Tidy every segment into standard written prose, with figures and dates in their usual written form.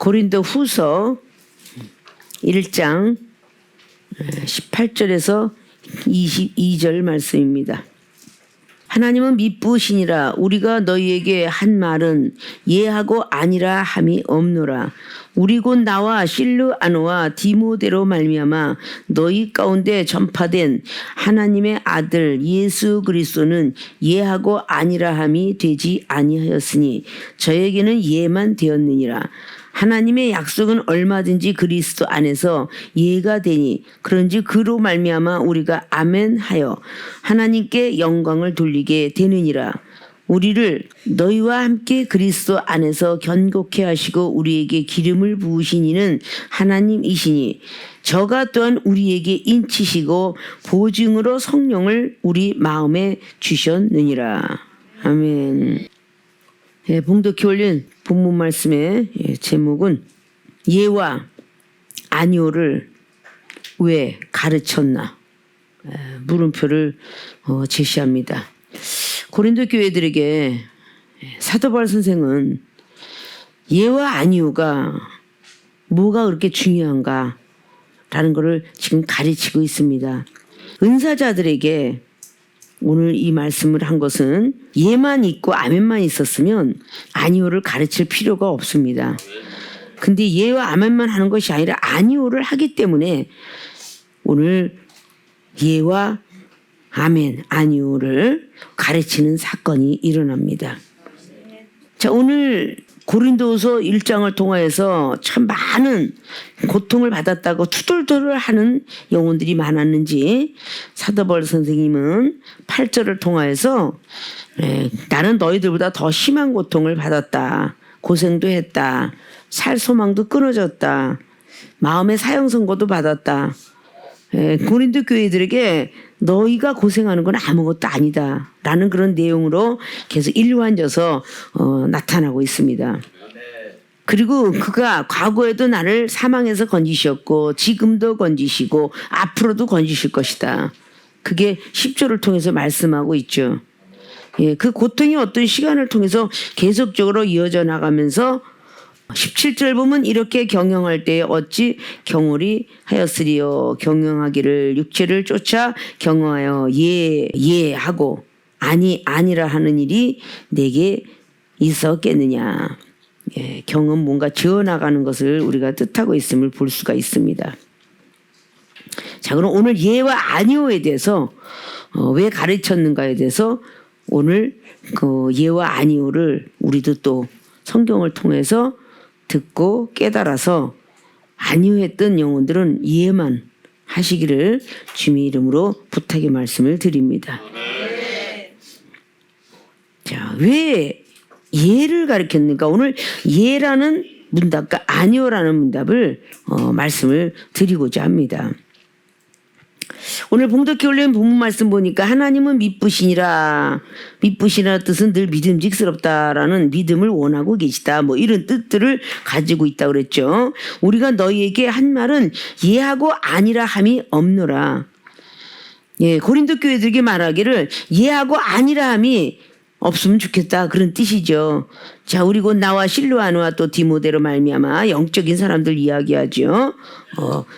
고린도 후서 1장 18절에서 22절 말씀입니다. 하나님은 미쁘시니라. 우리가 너희에게 한 말은 예하고 아니라 함이 없노라. 우리 곧 나와 실르아노와 디모데로 말미암아 너희 가운데 전파된 하나님의 아들 예수 그리스도는 예하고 아니라 함이 되지 아니하였으니 저에게는 예만 되었느니라. 하나님의 약속은 얼마든지 그리스도 안에서 예가 되니 그런즉 그로 말미암아 우리가 아멘하여 하나님께 영광을 돌리게 되느니라. 우리를 너희와 함께 그리스도 안에서 견고케 하시고 우리에게 기름을 부으신 이는 하나님이시니 저가 또한 우리에게 인치시고 보증으로 성령을 우리 마음에 주셨느니라. 아멘. 봉독해 올린 본문 말씀의 제목은 예와 아니오를 왜 가르쳤나 물음표를 제시합니다. 고린도 교회들에게 사도 바울 선생은 예와 아니오가 뭐가 그렇게 중요한가 라는 것을 지금 가르치고 있습니다. 은사자들에게 오늘 이 말씀을 한 것은 예만 있고 아멘만 있었으면 아니오를 가르칠 필요가 없습니다. 근데 예와 아멘만 하는 것이 아니라 아니오를 하기 때문에 오늘 예와 아멘, 아니오를 가르치는 사건이 일어납니다. 자, 오늘 고린도후서 1장을 통하여서 참 많은 고통을 받았다고 투덜투덜 하는 영혼들이 많았는지 사도 바울 선생님은 8절을 통하여서 나는 너희들보다 더 심한 고통을 받았다. 고생도 했다. 살 소망도 끊어졌다. 마음의 사형 선고도 받았다. 고린도 교회들에게 너희가 고생하는 건 아무것도 아니다 라는 그런 내용으로 계속 일관져서 나타나고 있습니다. 그리고 그가 과거에도 나를 사망에서 건지셨고 지금도 건지시고 앞으로도 건지실 것이다. 그게 10절을 통해서 말씀하고 있죠. 그 고통이 어떤 시간을 통해서 계속적으로 이어져 나가면서 17절 보면 이렇게 경영할 때에 어찌 경홀이 하였으리요. 경영하기를 육체를 쫓아 경영하여 예 하고 아니라 하는 일이 내게 있었겠느냐. 경은 뭔가 지어나가는 것을 우리가 뜻하고 있음을 볼 수가 있습니다. 자, 그럼 오늘 예와 아니오에 대해서 왜 가르쳤는가에 대해서 오늘 그 예와 아니오를 우리도 또 성경을 통해서 듣고 깨달아서 아니오했던 영혼들은 예만 하시기를 주님의 이름으로 부탁의 말씀을 드립니다. 자, 왜 예를 가르쳤는가? 오늘 예라는 문답과 아니오라는 문답을 말씀을 드리고자 합니다. 오늘 봉독해 올린 본문 말씀 보니까 하나님은 미쁘시니라. 미쁘시니라 뜻은 늘 믿음직스럽다라는 믿음을 원하고 계시다. 뭐 이런 뜻들을 가지고 있다고 그랬죠. 우리가 너희에게 한 말은 예하고 아니라 함이 없노라. 고린도 교회들에게 말하기를 예하고 아니라 함이 없으면 좋겠다 그런 뜻이죠. 자, 우리 곧 나와 실르아노와 또 디모데로 말미암아 영적인 사람들 이야기하죠.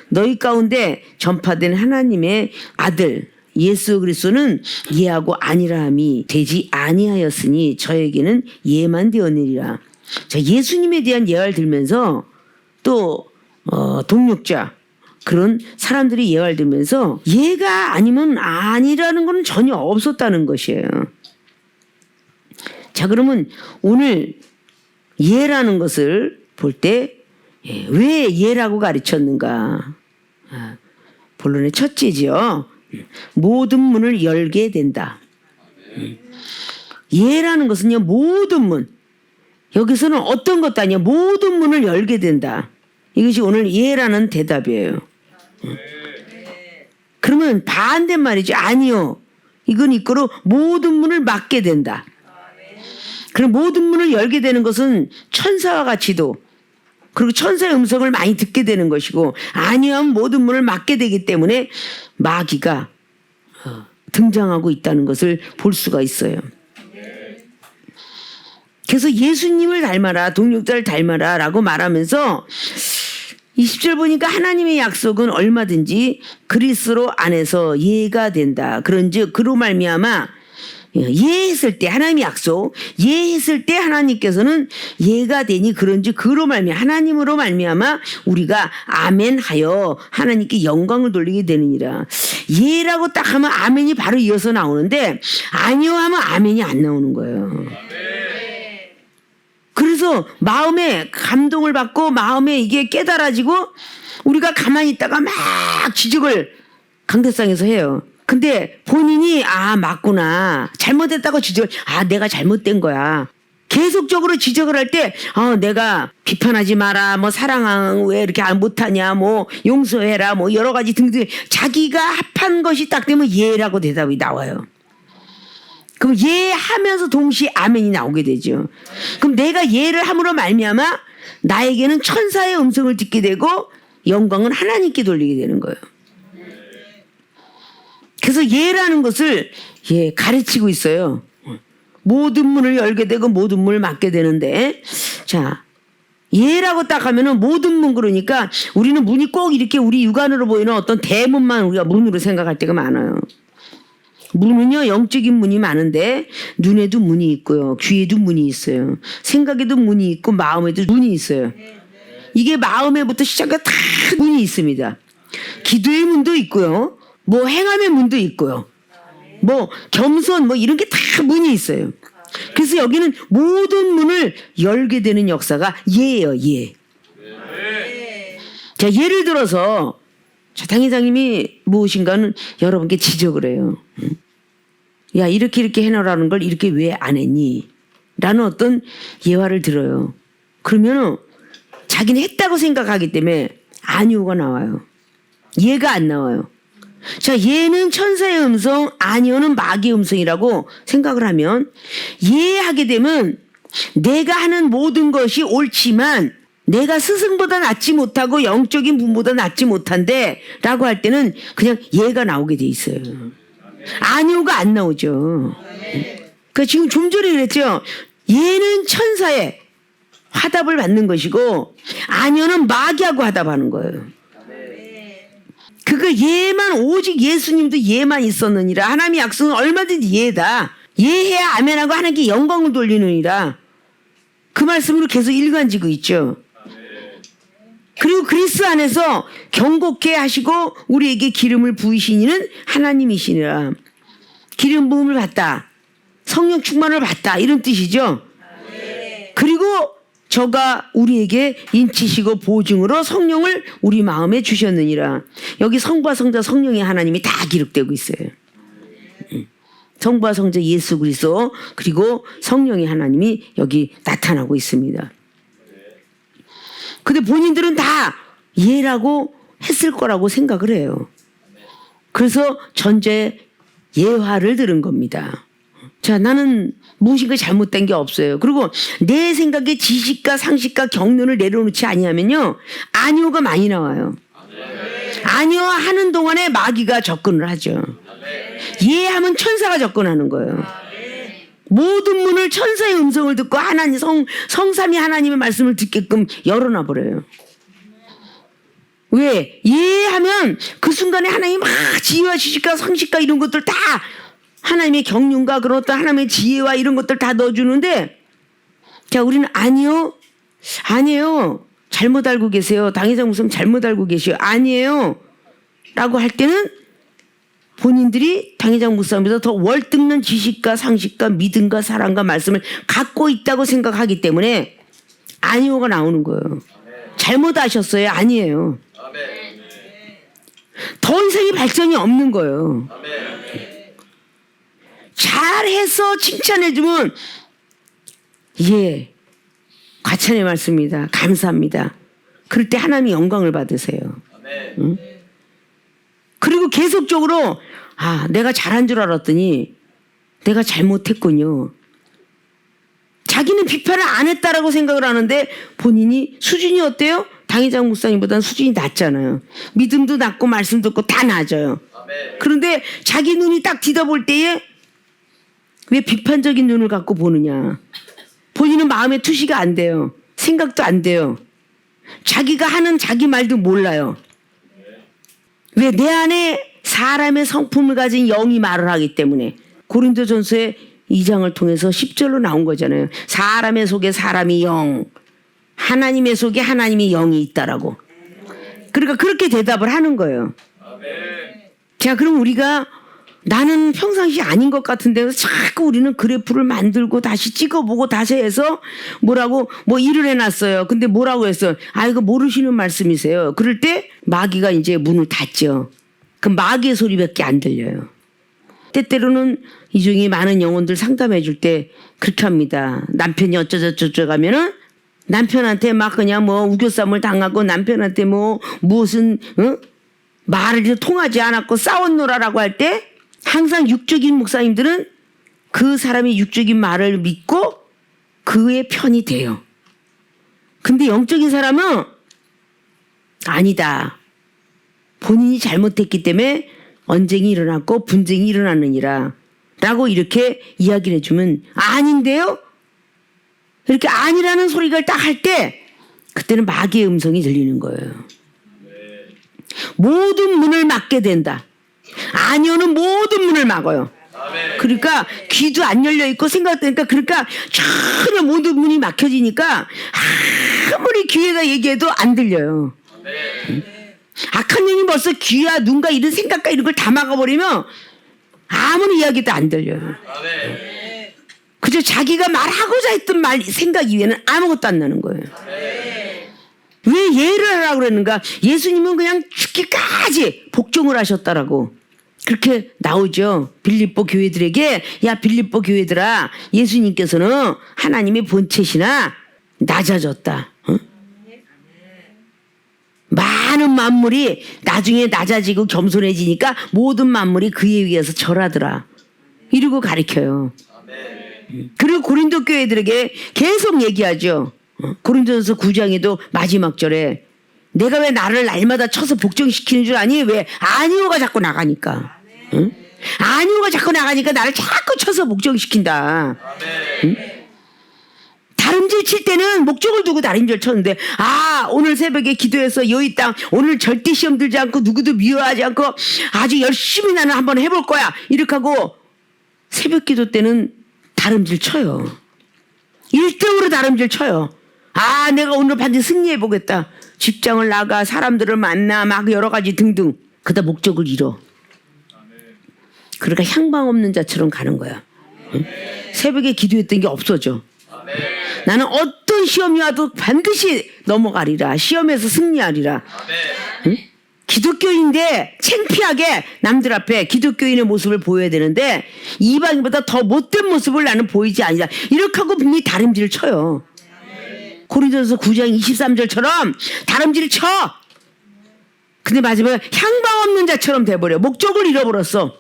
너희 가운데 전파된 하나님의 아들 예수 그리스도는 예하고 아니라 함이 되지 아니하였으니 저에게는 예만 되었느니라. 자, 예수님에 대한 예화를 들면서 또 동력자 그런 사람들이 예화를 들면서 예가 아니면 아니라는 건 전혀 없었다는 것이에요. 자, 그러면 오늘 예라는 것을 볼 때 왜 예라고 가르쳤는가? 본론의 첫째지요. 모든 문을 열게 된다. 예라는 것은요, 모든 문. 여기서는 어떤 것도 아니야. 모든 문을 열게 된다. 이것이 오늘 예라는 대답이에요. 그러면 반대말이죠. 아니요. 이건 이거로 모든 문을 막게 된다. 그럼 모든 문을 열게 되는 것은 천사와 같이도 그리고 천사의 음성을 많이 듣게 되는 것이고 아니하면 모든 문을 막게 되기 때문에 마귀가 등장하고 있다는 것을 볼 수가 있어요. 그래서 예수님을 닮아라, 동력자를 닮아라 라고 말하면서 20절 보니까 하나님의 약속은 얼마든지 그리스도 안에서 예가 된다. 그런즉 그로 말미암아 예했을 때 하나님의 약속 예했을 때 하나님께서는 예가 되니 그런즉 그로 말미암아 하나님으로 말미암아 우리가 아멘하여 하나님께 영광을 돌리게 되느니라. 예라고 딱 하면 아멘이 바로 이어서 나오는데 아니요 하면 아멘이 안 나오는 거예요. 그래서 마음에 감동을 받고 마음에 이게 깨달아지고 우리가 가만히 있다가 막 지적을 강대상에서 해요. 근데 본인이 맞구나. 잘못했다고 지적을 내가 잘못된 거야. 계속적으로 지적을 할 때 내가 비판하지 마라. 뭐 사랑 왜 이렇게 못하냐. 뭐 용서해라. 뭐 여러 가지 등등 자기가 합한 것이 딱 되면 예라고 대답이 나와요. 그럼 예 하면서 동시에 아멘이 나오게 되죠. 그럼 내가 예를 함으로 말미암아 나에게는 천사의 음성을 듣게 되고 영광은 하나님께 돌리게 되는 거예요. 그래서 예라는 것을 가르치고 있어요. 모든 문을 열게 되고 모든 문을 막게 되는데 자 예라고 딱 하면은 모든 문 그러니까 우리는 문이 꼭 이렇게 우리 육안으로 보이는 어떤 대문만 우리가 문으로 생각할 때가 많아요. 문은요 영적인 문이 많은데 눈에도 문이 있고요. 귀에도 문이 있어요. 생각에도 문이 있고 마음에도 문이 있어요. 이게 마음에부터 시작해 다 문이 있습니다. 기도의 문도 있고요. 뭐 행함의 문도 있고요. 뭐 겸손 뭐 이런 게 다 문이 있어요. 그래서 여기는 모든 문을 열게 되는 역사가 예예요. 예. 자 예를 들어서 당회장님이 무엇인가는 여러분께 지적을 해요. 야 이렇게 해놓으라는 걸 이렇게 왜 안 했니? 라는 어떤 예화를 들어요. 그러면 자기는 했다고 생각하기 때문에 아니오가 나와요. 예가 안 나와요. 자 예는 천사의 음성 아니오는 마귀의 음성이라고 생각을 하면 예하게 되면 내가 하는 모든 것이 옳지만 내가 스승보다 낫지 못하고 영적인 분보다 낫지 못한데 라고 할 때는 그냥 예가 나오게 돼 있어요. 아니오가 안 나오죠. 그러니까 지금 좀 전에 그랬죠. 예는 천사의 화답을 받는 것이고 아니오는 마귀하고 화답하는 거예요. 그거 예만 오직 예수님도 예만 있었느니라. 하나님의 약속은 얼마든지 예다. 예해야 아멘하고 하나님께 영광을 돌리느니라. 그 말씀으로 계속 일관지고 있죠. 그리고 그리스도 안에서 경고케 하시고 우리에게 기름을 부으신 이는 하나님이시니라. 기름 부음을 받다. 성령 충만을 받다. 이런 뜻이죠. 그리고 저가 우리에게 인치시고 보증으로 성령을 우리 마음에 주셨느니라. 여기 성부와 성자 성령의 하나님이 다 기록되고 있어요. 성부와 성자 예수 그리스도 그리고 성령의 하나님이 여기 나타나고 있습니다. 근데 본인들은 다 예라고 했을 거라고 생각을 해요. 그래서 전제 예화를 들은 겁니다. 자, 나는 무엇인가 잘못된 게 없어요. 그리고 내 생각에 지식과 상식과 경륜을 내려놓지 아니하면요. 아니오가 많이 나와요. 아니오 하는 동안에 마귀가 접근을 하죠. 예하면 천사가 접근하는 거예요. 모든 문을 천사의 음성을 듣고 하나님 성삼위 하나님의 말씀을 듣게끔 열어놔 버려요. 왜? 예하면 그 순간에 하나님 막 지혜와 지식과 상식과 이런 것들 다 하나님의 경륜과 그런 어떤 하나님의 지혜와 이런 것들 다 넣어주는데 자 우리는 아니요 잘못 알고 계세요. 당회장 무슨 잘못 알고 계셔요. 아니에요 라고 할 때는 본인들이 당회장 목사님보다 더 월등한 지식과 상식과 믿음과 사랑과 말씀을 갖고 있다고 생각하기 때문에 아니오가 나오는 거예요. 잘못하셨어요. 아니에요. 더 이상의 발전이 없는 거예요. 잘해서 칭찬해주면 예 과찬의 말씀입니다. 감사합니다. 그럴 때 하나님이 영광을 받으세요. 응? 그리고 계속적으로 내가 잘한 줄 알았더니 내가 잘못했군요. 자기는 비판을 안 했다라고 생각을 하는데 본인이 수준이 어때요? 당회장 목사님보다는 수준이 낮잖아요. 믿음도 낮고 말씀도 없고 다 낮아요. 그런데 자기 눈이 딱 뒤다볼 때에 왜 비판적인 눈을 갖고 보느냐. 본인은 마음에 투시가 안 돼요. 생각도 안 돼요. 자기가 하는 자기 말도 몰라요. 왜? 내 안에 사람의 성품을 가진 영이 말을 하기 때문에. 고린도전서의 2장을 통해서 10절로 나온 거잖아요. 사람의 속에 사람이 영, 하나님의 속에 하나님이 영이 있다라고. 그러니까 그렇게 대답을 하는 거예요. 자, 그럼 우리가 나는 평상시 아닌 것 같은데 자꾸 우리는 그래프를 만들고 다시 찍어보고 다시 해서 뭐라고 뭐 일을 해놨어요. 근데 뭐라고 했어요? 아, 이거 모르시는 말씀이세요. 그럴 때 마귀가 이제 문을 닫죠. 그 마귀의 소리밖에 안 들려요. 때때로는 이 중에 많은 영혼들 상담해 줄 때 그렇게 합니다. 남편이 어쩌저쩌고 하면은 남편한테 막 그냥 뭐 우겨쌈을 당하고 남편한테 뭐 무슨 말을 통하지 않았고 싸웠노라라고 할 때 항상 육적인 목사님들은 그 사람의 육적인 말을 믿고 그의 편이 돼요. 근데 영적인 사람은 아니다. 본인이 잘못했기 때문에 언쟁이 일어났고 분쟁이 일어났느니라 라고 이렇게 이야기를 해주면 아닌데요? 이렇게 아니라는 소리가 딱 할 때 그때는 마귀의 음성이 들리는 거예요. 모든 문을 막게 된다. 아니오는 모든 문을 막아요. 그러니까 귀도 안 열려 있고 생각되니까 그러니까 전혀 모든 문이 막혀지니까 아무리 귀에다 얘기해도 안 들려요. 악한 영이 벌써 귀와 눈과 이런 생각과 이런 걸 다 막아버리면 아무리 이야기도 안 들려요. 그저 자기가 말하고자 했던 말 생각 이외에는 아무것도 안 나는 거예요. 왜 예를 하라고 그랬는가? 예수님은 그냥 죽기까지 복종을 하셨다라고 그렇게 나오죠. 빌립보 교회들에게 야 빌립보 교회들아 예수님께서는 하나님의 본체시나 낮아졌다. 많은 만물이 나중에 낮아지고 겸손해지니까 모든 만물이 그에 의해서 절하더라. 이러고 가르쳐요. 그리고 고린도 교회들에게 계속 얘기하죠. 고린도전서 9장에도 마지막 절에 내가 왜 나를 날마다 쳐서 복종시키는 줄 아니? 왜? 아니오가 자꾸 나가니까. 응? 아니오가 자꾸 나가니까 나를 자꾸 쳐서 복종시킨다. 응? 다림질 칠 때는 목적을 두고 다림질 쳤는데 오늘 새벽에 기도해서 여의 땅 오늘 절대 시험 들지 않고 누구도 미워하지 않고 아주 열심히 나는 한번 해볼 거야 이렇게 하고 새벽 기도 때는 다림질 쳐요. 1등으로 다림질 쳐요. 내가 오늘 반드시 승리해 보겠다. 직장을 나가 사람들을 만나 막 여러 가지 등등. 그다 목적을 잃어. 그러니까 향방 없는 자처럼 가는 거야. 응? 새벽에 기도했던 게 없어져. 나는 어떤 시험이 와도 반드시 넘어가리라. 시험에서 승리하리라. 응? 기독교인인데 창피하게 남들 앞에 기독교인의 모습을 보여야 되는데 이방인보다 더 못된 모습을 나는 보이지 아니라 이렇게 하고 분명히 다림질을 쳐요. 고린도전서 9장 23절처럼 다림질을 쳐. 근데 마지막에 향방 없는 자처럼 돼버려. 목적을 잃어버렸어.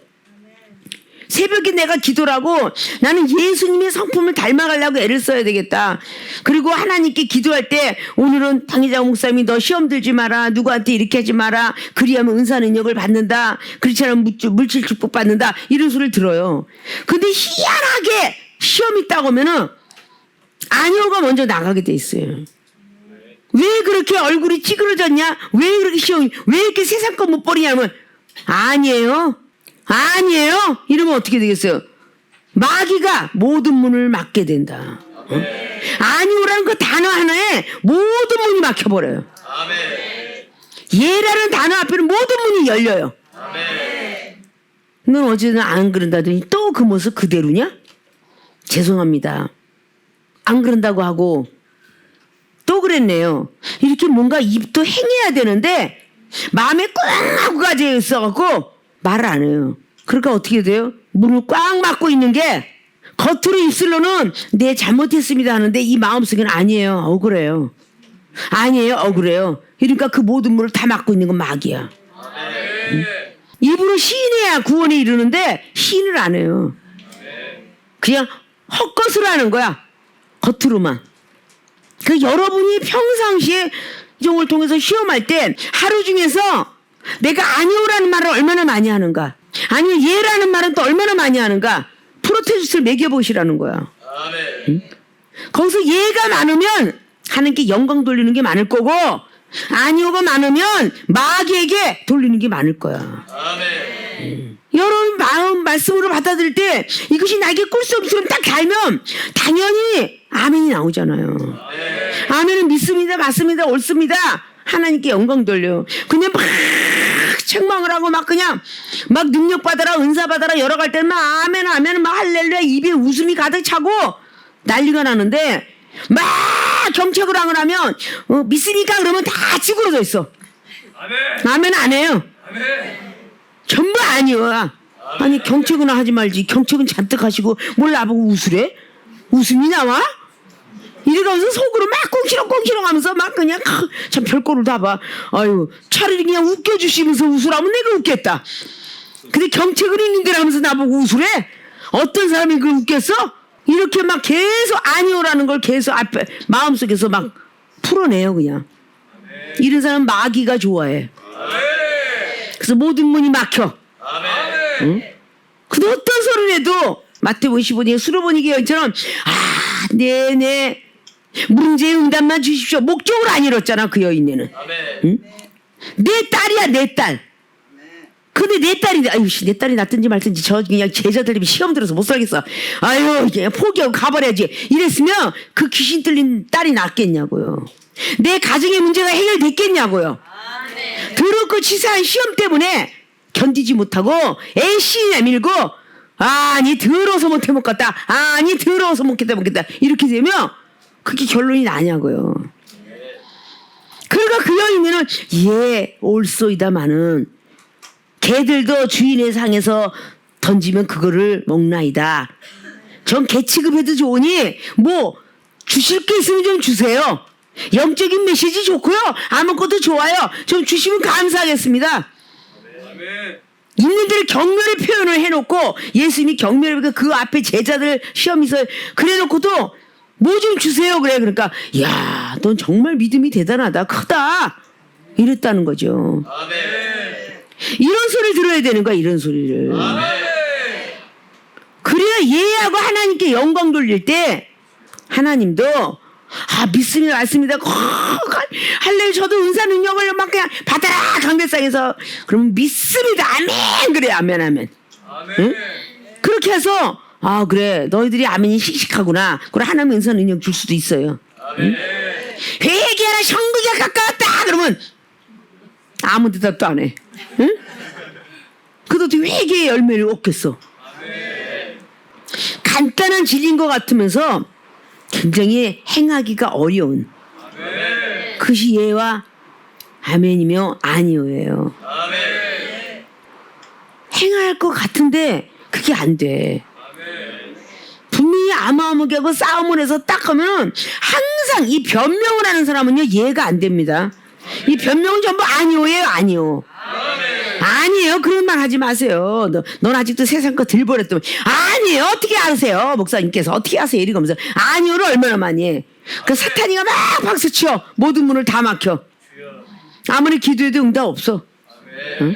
새벽에 내가 기도를 하고 나는 예수님의 성품을 닮아가려고 애를 써야 되겠다. 그리고 하나님께 기도할 때 오늘은 당회장 목사님이 너 시험 들지 마라. 누구한테 이렇게 하지 마라. 그리하면 은사 능력을 받는다. 그렇지 않으면 물질 축복 받는다. 이런 소리를 들어요. 근데 희한하게 시험 있다고 하면은 아니오가 먼저 나가게 돼 있어요. 왜 그렇게 얼굴이 찌그러졌냐? 왜 그렇게 왜 이렇게 세상 거 못 버리냐면 아니에요. 이러면 어떻게 되겠어요? 마귀가 모든 문을 막게 된다. 아니오라는 그 단어 하나에 모든 문이 막혀버려요. 예라는 단어 앞에는 모든 문이 열려요. 넌 어제는 안 그런다더니 또 그 모습 그대로냐? 죄송합니다. 안 그런다고 하고 또 그랬네요. 이렇게 뭔가 입도 행해야 되는데 마음에 꽉 하고 가져 있어갖고 말을 안 해요. 그러니까 어떻게 돼요? 문을 꽉 막고 있는 게 겉으로 입술로는 네 잘못했습니다 하는데 이 마음속에는 아니에요. 억울해요. 억울해요. 그러니까 그 모든 문을 다 막고 있는 건 마귀야. 응? 입으로 시인해야 구원에 이르는데 시인을 안 해요. 그냥 헛것을 하는 거야. 겉으로만. 그 여러분이 평상시에 이종을 통해서 시험할 때 하루 중에서 내가 아니오라는 말을 얼마나 많이 하는가, 아니면 예라는 말은 또 얼마나 많이 하는가 프로테스트를 매겨보시라는 거야. 응? 거기서 예가 많으면 하나님께 영광 돌리는 게 많을 거고, 아니오가 많으면 마귀에게 돌리는 게 많을 거야. 여러분 마음 말씀으로 받아들일 때 이것이 나에게 꿀송이처럼 딱 달면 당연히 아멘이 나오잖아요. 아멘은 믿습니다, 맞습니다, 옳습니다. 하나님께 영광 돌려. 그냥 막 책망을 하고 막 그냥 막 능력 받아라, 은사 받아라 여러 갈 때는 막 아멘 아멘 막 할렐루야 입에 웃음이 가득 차고 난리가 나는데, 막 경책을 하면 믿습니까? 그러면 다 찌그러져 있어. 아멘 안 해요. 전부 아니야. 아니 경책은 하지 말지. 경책은 잔뜩 하시고 뭘 나보고 웃으래? 웃음이 나와? 이러면서 속으로 막 꽁시렁꽁시렁 하면서 막 그냥 참 별꼴을 다 봐. 아유 차라리 그냥 웃겨주시면서 웃으라면 내가 웃겠다. 근데 경책을 있는데 하면서 나보고 웃으래? 어떤 사람이 그걸 웃겠어? 이렇게 막 계속 아니오라는 걸 계속 앞에 마음속에서 막 풀어내요 그냥. 이런 사람은 마귀가 좋아해. 그래서 모든 문이 막혀. 응? 근데 어떤 소리를 해도 마태복음 15장에 수로보니 여인처럼 네네 문제의 응답만 주십시오. 목적으로 안 이뤘잖아 그 여인네는. 응? 내 딸이야 내 딸. 근데 내 딸인데 아유 내 딸이 낫든지 말든지 저 그냥 제자들이 시험 들어서 못 살겠어. 아유 그냥 포기하고 가버려야지. 이랬으면 그 귀신 들린 딸이 낫겠냐고요. 내 가정의 문제가 해결됐겠냐고요. 더럽고 치사한 시험 때문에 견디지 못하고 애신이 내밀고 아니 더러워서 못해 먹겠다. 아니 더러워서 못겠다 이렇게 되면 그게 결론이 나냐고요. 그러니까 그 여인은 예 올소이다마는 개들도 주인의 상에서 던지면 그거를 먹나이다. 전 개 취급해도 좋으니 뭐 주실 게 있으면 좀 주세요. 영적인 메시지 좋고요. 아무것도 좋아요. 좀 주시면 감사하겠습니다. 있는 대로 경멸의 표현을 해놓고 예수님이 경멸의 그 앞에 제자들 시험에서 그래놓고도 뭐 좀 주세요 그래. 그러니까 야, 넌 정말 믿음이 대단하다, 크다 이랬다는 거죠. 이런 소리를 들어야 되는 거야. 이런 소리를. 그래야 예하고 하나님께 영광 돌릴 때 하나님도 믿습니다 맞습니다 할래요 저도 은사 능력을 막 그냥 받아라 강대상에서 그러면 믿습니다 아멘 그래 아멘 아멘. 응? 그렇게 해서 그래 너희들이 아멘이 씩씩하구나. 그래 하나님 은사 능력 줄 수도 있어요. 응? 회개하라 천국에 가까웠다 그러면 아무 대답도 안 해. 응? 그것도 회개의 열매를 얻겠어. 간단한 진리인 것 같으면서 굉장히 행하기가 어려운 그것이 예와 아멘이며 아니오예요. 행할 것 같은데 그게 안 돼. 분명히 아무하게 하고 싸움을 해서 딱 하면은 항상 이 변명을 하는 사람은요 예가 안 됩니다. 이 변명은 전부 아니오예요. 아니오. 아니에요. 그런 말 하지 마세요. 넌 아직도 세상 거 덜 버렸더니 아니에요. 어떻게 아세요? 목사님께서 어떻게 아세요? 이러면서 아니오를 얼마나 많이 해. 그 사탄이가 막 박수쳐 모든 문을 다 막혀. 아무리 기도해도 응답 없어. 응?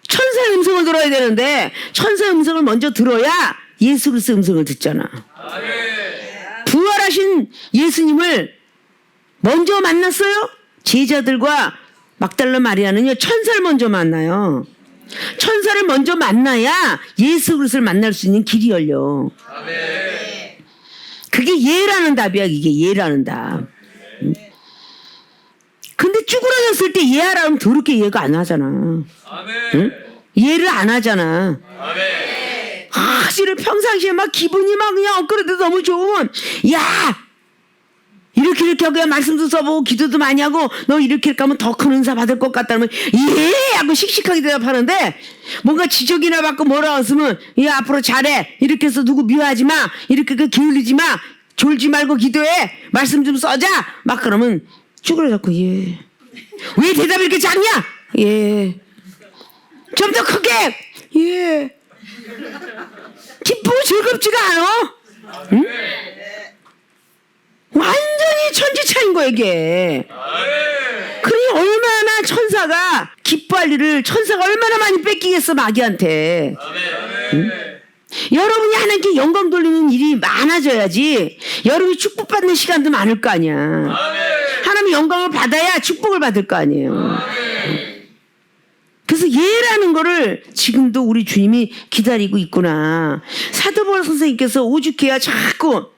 천사의 음성을 들어야 되는데 천사의 음성을 먼저 들어야 예수 그리스도의 음성을 듣잖아. 부활하신 예수님을 먼저 만났어요? 제자들과 막달라 마리아는요 천사를 먼저 만나요. 천사를 먼저 만나야 예수 그리스도를 만날 수 있는 길이 열려. 그게 예라는 답이야. 이게 예라는 답. 근데 쭈그러졌을 때 예하라면 더럽게 예가 안 하잖아. 응? 예를 안 하잖아. 사실은 평상시에 막 기분이 막 그냥 엊그래도 너무 좋으면 야 이렇게 하고 그냥 말씀도 써보고 기도도 많이 하고 너 이렇게 하면 더 큰 은사 받을 것 같다면 예 하고 씩씩하게 대답하는데 뭔가 지적이나 받고 뭐라 했으면 예 앞으로 잘해 이렇게 해서 누구 미워하지 마 이렇게 기울이지 마 졸지 말고 기도해 말씀 좀 써자 막 그러면 쭈그러졌고 예 왜 대답이 이렇게 작냐 예 좀 더 크게 예 기쁘고 즐겁지가 않아. 응? 완전히 천지차인 거야 이게. 그러니 얼마나 천사가 기뻐할 일을 천사가 얼마나 많이 뺏기겠어 마귀한테. 응? 여러분이 하나님께 영광 돌리는 일이 많아져야지 여러분이 축복받는 시간도 많을 거 아니야. 하나님의 영광을 받아야 축복을 받을 거 아니에요. 그래서 예라는 거를 지금도 우리 주님이 기다리고 있구나. 사도 바울 선생님께서 오죽해야 자꾸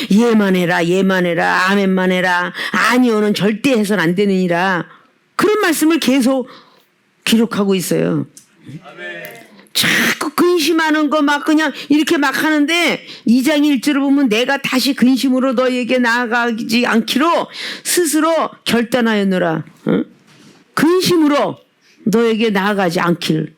예만 해라, 예만 해라, 아멘만 해라, 아니오는 절대 해선 안 되느니라, 그런 말씀을 계속 기록하고 있어요. 자꾸 근심하는 거 막 그냥 이렇게 막 하는데 2장 1절을 보면 내가 다시 근심으로 너희에게 나아가지 않기로 스스로 결단하였노라. 근심으로 너에게 나아가지 않길.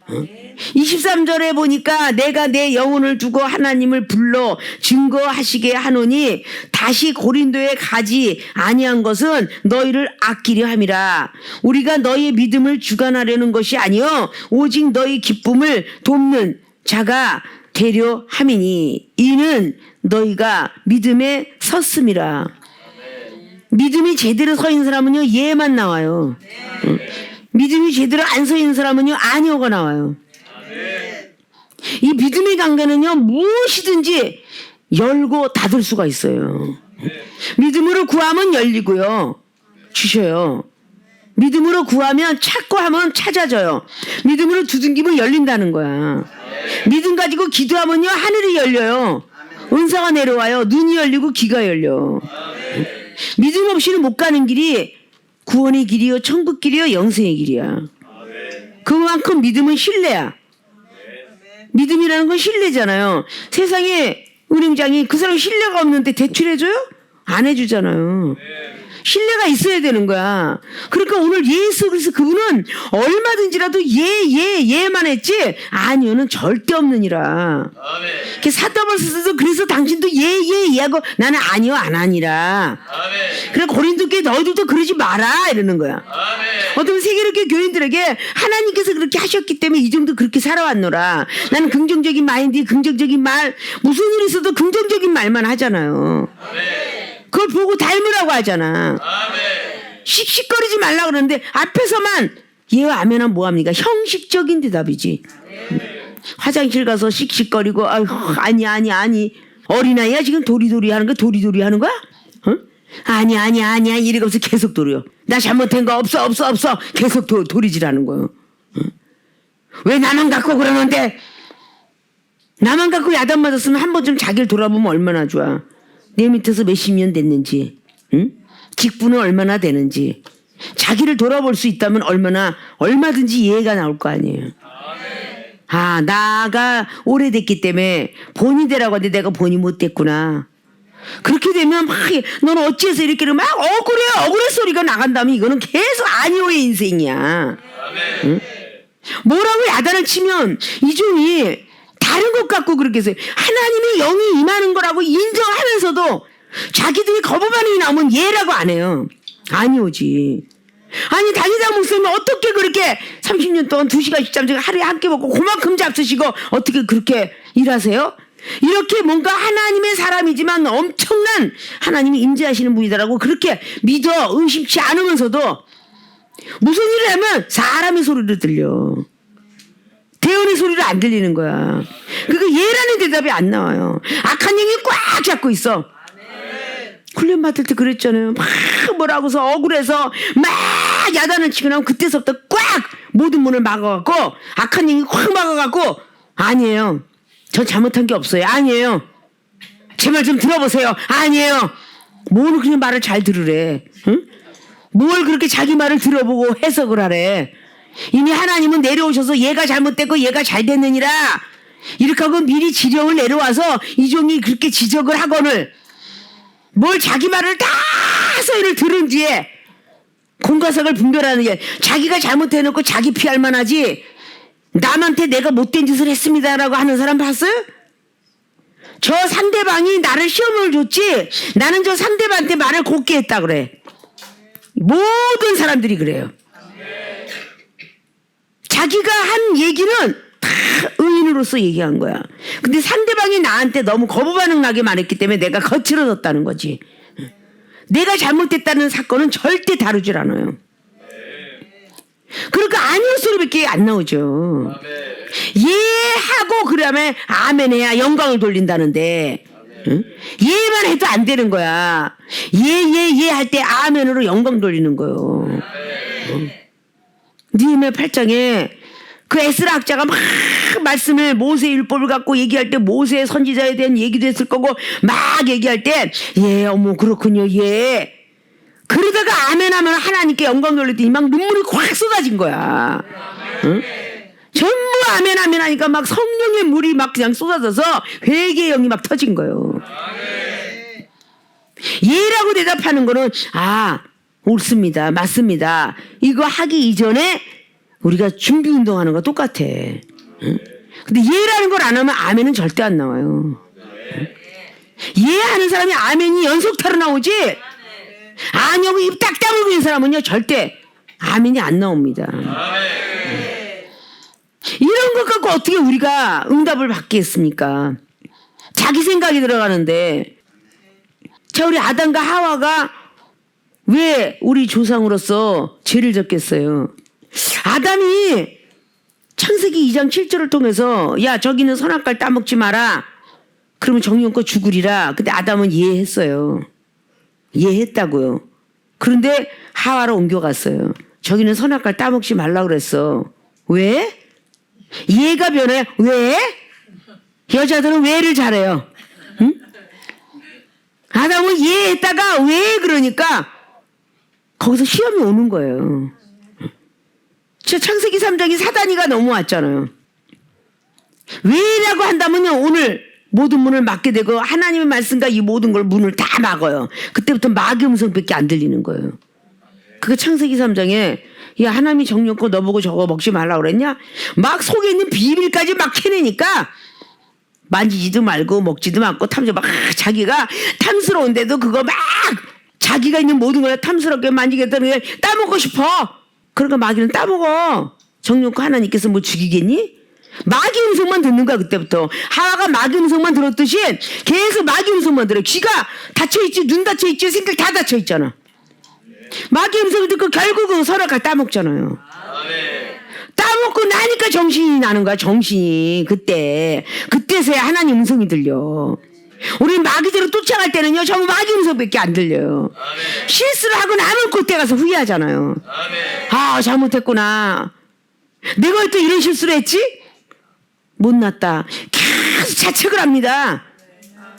23절에 보니까 내가 내 영혼을 두고 하나님을 불러 증거하시게 하노니 다시 고린도에 가지 아니한 것은 너희를 아끼려 함이라. 우리가 너희의 믿음을 주관하려는 것이 아니요 오직 너희 기쁨을 돕는 자가 되려 함이니 이는 너희가 믿음에 섰음이라. 믿음이 제대로 서 있는 사람은요 예만 나와요. 믿음이 제대로 안 서 있는 사람은요 아니오가 나와요. 이 믿음의 관계는요 무엇이든지 열고 닫을 수가 있어요. 믿음으로 구하면 열리고요 주셔요. 믿음으로 구하면 찾고 하면 찾아져요. 믿음으로 두둥기면 열린다는 거야. 믿음 가지고 기도하면요 하늘이 열려요. 은사가 내려와요. 눈이 열리고 귀가 열려. 믿음 없이는 못 가는 길이 구원의 길이요 천국 길이요 영생의 길이야. 그만큼 믿음은 신뢰야. 믿음이라는 건 신뢰잖아요. 세상에 은행장이 그 사람 신뢰가 없는데 대출해줘요? 안 해주잖아요. 신뢰가 있어야 되는 거야. 그러니까 오늘 예수 그리스도 그분은 얼마든지라도 예만 했지 아니요는 절대 없느니라. 사도 바울도 그래서 당신도 예하고 나는 아니요 안 하니라. 그래 고린도교회 너희들도 그러지 마라 이러는 거야. 어떤 세계롭게 교인들에게 하나님께서 그렇게 하셨기 때문에 이 정도 그렇게 살아왔노라. 나는 긍정적인 마인드, 긍정적인 말, 무슨 일이 있어도 긍정적인 말만 하잖아요. 그걸 보고 닮으라고 하잖아. 씩씩거리지 말라 그러는데 앞에서만 예와 아멘은 뭐합니까? 형식적인 대답이지. 화장실 가서 씩씩거리고 아니 어린아이야 지금 도리도리 하는 거야? 도리도리 하는 거야? 아니야 이러면서 계속 도리요. 나 잘못한 거 없어 계속 도리질하는 거예요. 왜 나만 갖고 그러는데? 나만 갖고 야단 맞았으면 한 번 좀 자기를 돌아보면 얼마나 좋아. 내 밑에서 몇십 년 됐는지, 직분은 얼마나 되는지, 자기를 돌아볼 수 있다면 얼마든지 이해가 나올 거 아니에요. 아, 나가 오래됐기 때문에 본이 되라고 하는데 내가 본이 못 됐구나. 그렇게 되면 막 너는 어찌해서 이렇게 막 억울해 소리가 나간다면 이거는 계속 아니오의 인생이야. 뭐라고 야단을 치면 이 종이 다른 것 같고 그렇게 해서 하나님의 영이 임하는 거라고 인정하면서도 자기들이 거부 반응이 나오면 예라고 안 해요. 아니오지. 아니 다니다 목사님은 어떻게 그렇게 30년 동안 2시간씩 잠자고 하루에 한 끼 먹고 그만큼 잡수시고 어떻게 그렇게 일하세요? 이렇게 뭔가 하나님의 사람이지만 엄청난 하나님이 임재하시는 분이다라고 그렇게 믿어 의심치 않으면서도 무슨 일을 하면 사람의 소리를 들려. 대언의 소리를 안 들리는 거야. 그러니까 예라는 대답이 안 나와요. 악한 영이 꽉 잡고 있어. 훈련 받을 때 그랬잖아요. 막 뭐라고서 억울해서 막 야단을 치고 나면 그때서부터 꽉 모든 문을 막아갖고 악한 영이 꽉 막아갖고 아니에요. 전 잘못한 게 없어요. 아니에요. 제 말 좀 들어보세요. 아니에요. 뭘 그냥 말을 잘 들으래. 응? 뭘 그렇게 자기 말을 들어보고 해석을 하래. 이미 하나님은 내려오셔서 얘가 잘못됐고 얘가 잘 됐느니라 이렇게 하고 미리 지령을 내려와서 이 종이 그렇게 지적을 하거늘 뭘 자기 말을 다 소리를 들은 뒤에 공과사를 분별하는 게 자기가 잘못해놓고 자기 피할 만하지 남한테 내가 못된 짓을 했습니다라고 하는 사람 봤어요? 저 상대방이 나를 시험을 줬지 나는 저 상대방한테 말을 곱게 했다 그래. 모든 사람들이 그래요. 자기가 한 얘기는 다 의인으로서 얘기한 거야. 근데 상대방이 나한테 너무 거부 반응 나게 말했기 때문에 내가 거칠어졌다는 거지. 내가 잘못됐다는 사건은 절대 다루질 않아요. 그러니까 아니요 소리밖에 안 나오죠. 예하고 그래. 하면 아멘 해야 영광을 돌린다는데 응? 예만 해도 안 되는 거야. 예 할 때 아멘으로 영광 돌리는 거예요. 느헤미야 8장에 그 에스라 학자가 막 말씀을 모세 율법을 갖고 얘기할 때 모세 선지자에 대한 얘기도 했을 거고 막 얘기할 때 예 어머 그렇군요 예 그러다가 아멘 하면 하나님께 영광 돌렸더니 막 눈물이 확 쏟아진 거야. 응? 전부 아멘 하니까 막 성령의 물이 막 그냥 쏟아져서 회개의 영이 막 터진 거예요. 예라고 대답하는 거는 옳습니다. 맞습니다. 이거 하기 이전에 우리가 준비 운동하는 거 똑같아. 응? 근데 예라는 걸 안 하면 아멘은 절대 안 나와요. 응? 예하는 사람이 아멘이 연속타로 나오지 아니하고 입 딱 다물고 있는 사람은요 절대 아멘이 안 나옵니다. 이런 것 갖고 어떻게 우리가 응답을 받겠습니까? 자기 생각이 들어가는데 자 우리 아담과 하와가 왜 우리 조상으로서 죄를 졌겠어요? 아담이 창세기 2장 7절을 통해서 야 저기는 선악과를 따먹지 마라 그러면 정령껏 죽으리라. 근데 아담은 이해했어요. 이해했다고요. 그런데 하와로 옮겨갔어요. 저기는 선악과를 따먹지 말라 그랬어. 왜? 이해가 변해. 왜? 여자들은 왜를 잘해요. 응? 아담은 이해했다가 왜 그러니까 거기서 시험이 오는 거예요. 창세기 3장이 사단이가 넘어왔잖아요. 왜라고 한다면요 오늘 모든 문을 막게 되고 하나님의 말씀과 이 모든 걸 문을 다 막아요. 그때부터 마귀 음성밖에 안 들리는 거예요. 그거 창세기 3장에 야 하나님이 정령껏 너보고 저거 먹지 말라고 그랬냐? 막 속에 있는 비밀까지 막 캐내니까 만지지도 말고 먹지도 말고 막 자기가 탐스러운데도 그거 막 자기가 있는 모든 걸 탐스럽게 만지겠다는 게 따먹고 싶어. 그러니까 마귀는 따먹어. 정령껏 하나님께서 뭐 죽이겠니? 마귀 음성만 듣는 거야 그때부터. 하와가 마귀 음성만 들었듯이 계속 마귀 음성만 들어. 귀가 닫혀있지 눈 닫혀있지 생각 다 닫혀있잖아. 마귀 음성을 듣고 결국은 선악과를 따먹잖아요. 따먹고 나니까 정신이 나는 거야. 정신이 그때서야 하나님 음성이 들려. 우리 마귀대로 쫓아갈 때는요 전부 마귀 음성밖에 안 들려요. 실수를 하고 나면 그때 가서 후회하잖아요. 잘못했구나. 내가 왜 또 이런 실수를 했지? 못났다. 계속 자책을 합니다.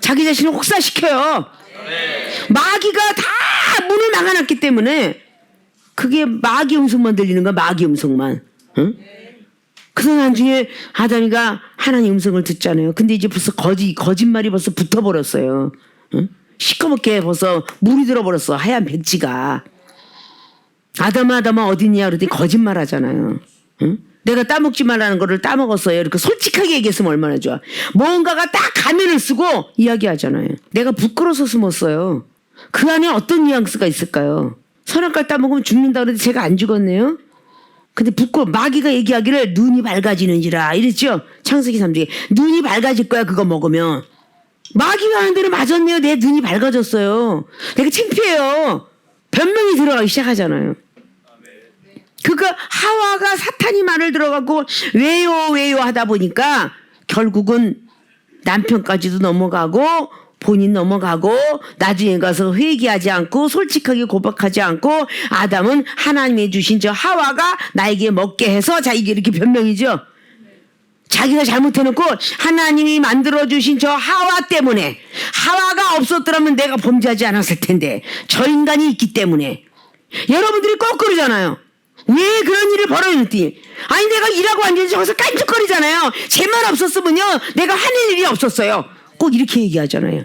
자기 자신을 혹사시켜요. 마귀가 다 문을 막아놨기 때문에 그게 마귀 음성만 들리는 거야. 마귀 음성만. 응? 그래서 나중에 아담이가 하나님 음성을 듣잖아요. 근데 이제 벌써 거짓말이 벌써 붙어버렸어요. 응? 시커멓게 벌써 물이 들어버렸어. 하얀 백지가. 아담아 어딨냐 그랬더니 거짓말 하잖아요. 응? 내가 따먹지 말라는 거를 따먹었어요. 이렇게 솔직하게 얘기했으면 얼마나 좋아. 뭔가가 딱 가면을 쓰고 이야기하잖아요. 내가 부끄러워서 숨었어요. 그 안에 어떤 뉘앙스가 있을까요? 선악과를 따먹으면 죽는다 그랬는데 제가 안 죽었네요. 근데 마귀가 얘기하기를 눈이 밝아지는지라 이랬죠. 창세기 3장에 눈이 밝아질 거야 그거 먹으면. 마귀가 하는 대로 맞았네요. 내 눈이 밝아졌어요. 내가 창피해요. 변명이 들어가기 시작하잖아요. 그러니까 하와가 사탄이 말을 들어가고 왜요 하다 보니까 결국은 남편까지도 넘어가고 본인 넘어가고 나중에 가서 회개하지 않고 솔직하게 고백하지 않고 아담은 하나님이 주신 저 하와가 나에게 먹게 해서 자 이게 이렇게 변명이죠. 자기가 잘못해놓고 하나님이 만들어주신 저 하와 때문에 하와가 없었더라면 내가 범죄하지 않았을 텐데 저 인간이 있기 때문에. 여러분들이 꼭 그러잖아요. 왜 그런 일을 벌어냈더니 아니 내가 일하고 앉아서 저기서 깐죽거리잖아요. 쟤만 없었으면요 내가 하는 일이 없었어요. 꼭 이렇게 얘기하잖아요.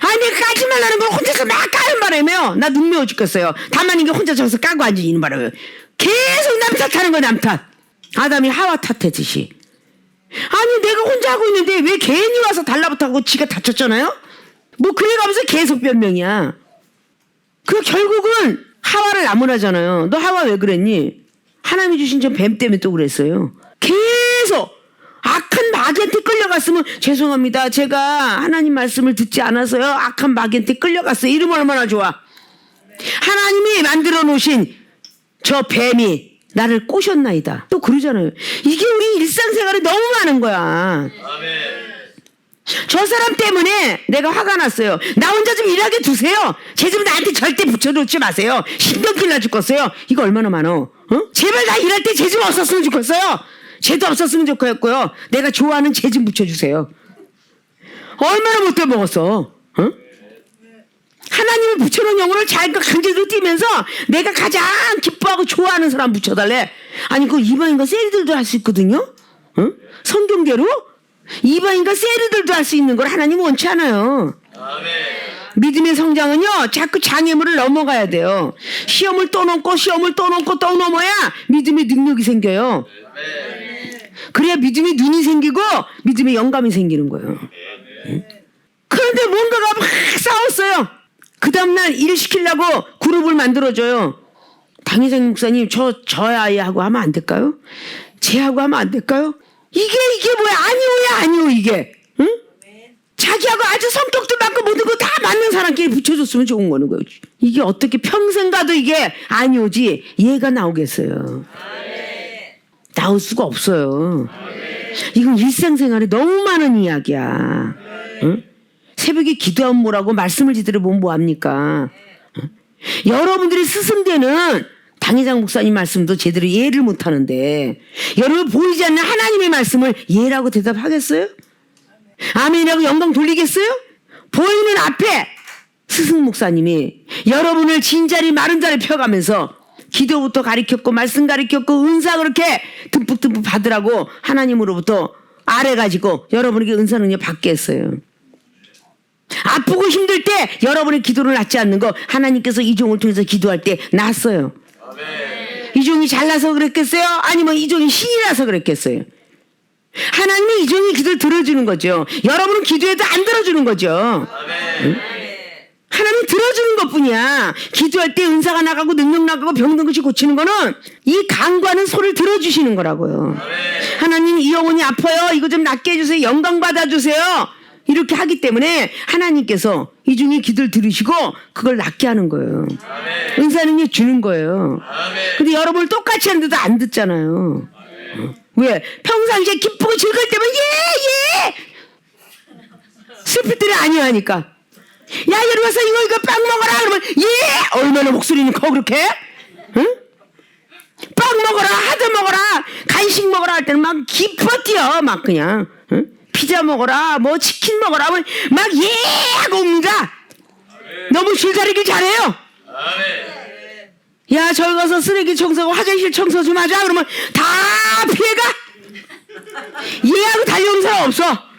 아니 내가 까지 말라는 걸 혼자서 막 까는 바람에요 나 눈 매워 죽겠어요. 다만 이게 혼자 저기서 까고 앉아있는 바람에 계속 남 탓하는 거야. 남 탓. 아담이 하와 탓했듯이. 아니 내가 혼자 하고 있는데 왜 괜히 와서 달라붙어하고 지가 다쳤잖아요. 뭐 그래가면서 계속 변명이야. 그 결국은 하와를 나무라잖아요. 너 하와 왜 그랬니? 하나님이 주신 저 뱀 때문에 또 그랬어요. 계속 악한 마귀한테 끌려갔으면 죄송합니다. 제가 하나님 말씀을 듣지 않아서요. 악한 마귀한테 끌려갔어요. 이러면 얼마나 좋아. 하나님이 만들어 놓으신 저 뱀이 나를 꼬셨나이다. 또 그러잖아요. 이게 우리 일상생활에 너무 많은 거야. 저 사람 때문에 내가 화가 났어요. 나 혼자 좀 일하게 두세요. 쟤 좀 나한테 절대 붙여놓지 마세요. 신경질 나 죽겠어요. 이거 얼마나 많어. 제발 나 일할 때 쟤 좀 없었으면 좋겠어요. 쟤도 없었으면 좋겠고요. 내가 좋아하는 쟤 좀 붙여주세요. 얼마나 못돼 먹었어. 하나님을 붙여놓은 영혼을 잘 강제로 뛰면서 내가 가장 기뻐하고 좋아하는 사람 붙여달래. 아니 그 이방인과 세리들도 할 수 있거든요. 성경대로 이방인과 세리들도 할 수 있는 걸 하나님은 원치 않아요. 믿음의 성장은요 자꾸 장애물을 넘어가야 돼요. 시험을 또 넘고 시험을 또 넘고 또 넘어야 믿음의 능력이 생겨요. 그래야 믿음의 눈이 생기고 믿음의 영감이 생기는 거예요. 그런데 뭔가가 막 싸웠어요. 그 다음날 일 시키려고 그룹을 만들어줘요. 당회장 목사님 저의 아이하고 하면 안 될까요? 쟤하고 하면 안 될까요? 이게 뭐야? 아니오야 이게. 응? 자기하고 아주 성격도 맞고 모든 거 다 맞는 사람끼리 붙여줬으면 좋은 거는 거예요. 이게 어떻게 평생 가도 이게 아니오지 얘가 나오겠어요. 나올 수가 없어요. 이건 일상생활에 너무 많은 이야기야. 응? 새벽에 기도하면 뭐라고 말씀을 제대로 보면 뭐합니까? 여러분들이 스승되는 당회장 목사님 말씀도 제대로 이해를 못하는데 여러분 보이지 않는 하나님의 말씀을 이해라고 대답하겠어요? 아멘이라고 영광 돌리겠어요? 보이는 앞에 스승 목사님이 여러분을 진자리 마른 자리 펴가면서 기도부터 가르쳤고 말씀 가르쳤고 은사 그렇게 듬뿍듬뿍 받으라고 하나님으로부터 아래가지고 여러분에게 은사 능력 받게 했어요. 아프고 힘들 때 여러분의 기도를 낳지 않는 거 하나님께서 이종을 통해서 기도할 때 낳았어요. 이종이 잘나서 그랬겠어요? 아니면 이종이 신이라서 그랬겠어요? 하나님이 이종의 기도를 들어주는 거죠. 여러분은 기도해도 안 들어주는 거죠. 응? 하나님 들어주는 것뿐이야. 기도할 때 은사가 나가고 능력 나가고 병든 것이 고치는 거는 이 간과는 소리를 들어주시는 거라고요. 하나님 이 영혼이 아파요. 이거 좀 낫게 해주세요. 영광 받아주세요. 이렇게 하기 때문에 하나님께서 이중의 기도를 들으시고 그걸 낫게 하는 거예요. 은사 능력 주는 거예요. 근데 여러분을 똑같이 하는데도 안 듣잖아요. 왜? 평상시에 기쁘고 즐거울 때면 예! 슬플 때는 아니야 하니까 야 이리 와서 이거 빵 먹어라 그러면 예! 얼마나 목소리는 커 그렇게? 응? 빵 먹어라 하드 먹어라 간식 먹어라 할 때는 막 기뻐 뛰어 막 그냥 응? 피자 먹어라 뭐 치킨 먹어라 막 예! 하고 옵니다. 너무 줄다리기 잘해요. 야 저기 가서 쓰레기 청소하고 화장실 청소 좀 하자 그러면 다 피해가 얘하고 달려오는 사람 없어.